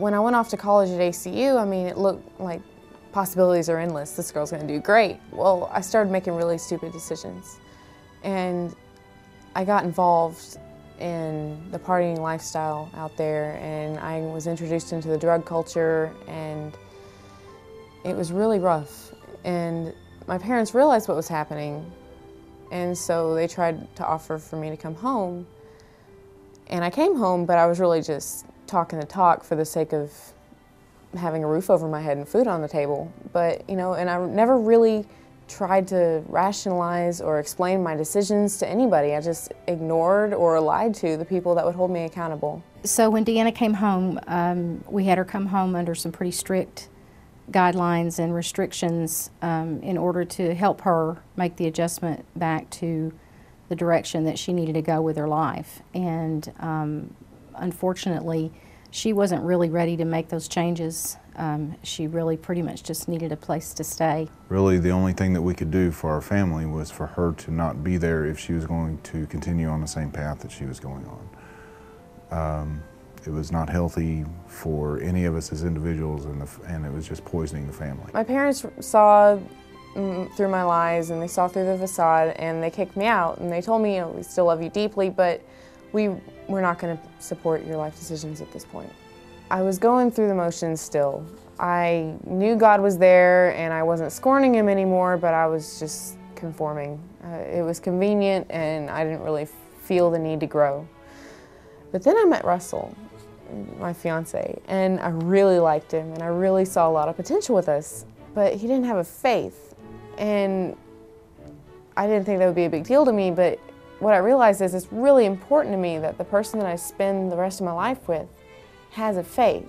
when I went off to college at ACU, I mean, it looked like possibilities are endless. This girl's gonna do great. Well, I started making really stupid decisions. And I got involved in the partying lifestyle out there, and I was introduced into the drug culture, and it was really rough. And my parents realized what was happening, and so they tried to offer for me to come home. And I came home, but I was really just talking the talk for the sake of having a roof over my head and food on the table. But, you know, and I never really tried to rationalize or explain my decisions to anybody. I just ignored or lied to the people that would hold me accountable. So when Deanna came home, we had her come home under some pretty strict guidelines and restrictions in order to help her make the adjustment back to the direction that she needed to go with her life. And unfortunately, she wasn't really ready to make those changes. She really pretty much just needed a place to stay. Really, the only thing that we could do for our family was for her to not be there if she was going to continue on the same path that she was going on. It was not healthy for any of us as individuals, and it was just poisoning the family. My parents saw through my lies, and they saw through the facade, and they kicked me out, and they told me, you know, we still love you deeply, but we're not going to support your life decisions at this point. I was going through the motions still. I knew God was there, and I wasn't scorning Him anymore, but I was just conforming. It was convenient, and I didn't really feel the need to grow. But then I met Russell, my fiance, and I really liked him, and I really saw a lot of potential with us, but he didn't have a faith, and I didn't think that would be a big deal to me, but what I realized is it's really important to me that the person that I spend the rest of my life with has a faith.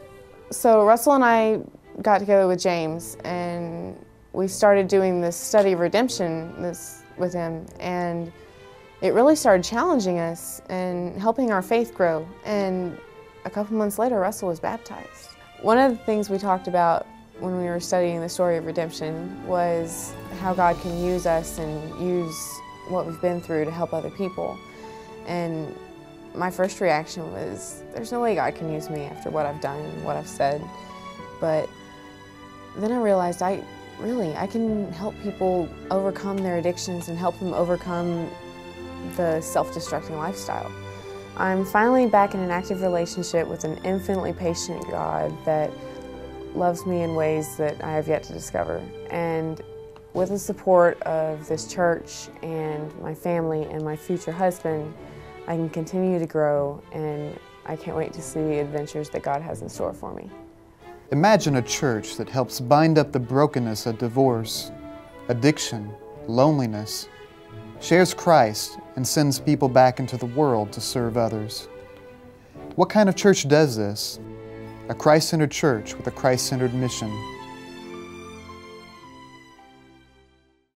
So Russell and I got together with James, and we started doing this study of redemption with him, and it really started challenging us and helping our faith grow. And a couple months later, Russell was baptized. One of the things we talked about when we were studying the story of redemption was how God can use us and use what we've been through to help other people. And my first reaction was, there's no way God can use me after what I've done and what I've said. But then I realized I can help people overcome their addictions and help them overcome the self-destructing lifestyle. I'm finally back in an active relationship with an infinitely patient God that loves me in ways that I have yet to discover. And with the support of this church and my family and my future husband, I can continue to grow, and I can't wait to see the adventures that God has in store for me. Imagine a church that helps bind up the brokenness of divorce, addiction, loneliness, shares Christ, and sends people back into the world to serve others. What kind of church does this? A Christ-centered church with a Christ-centered mission.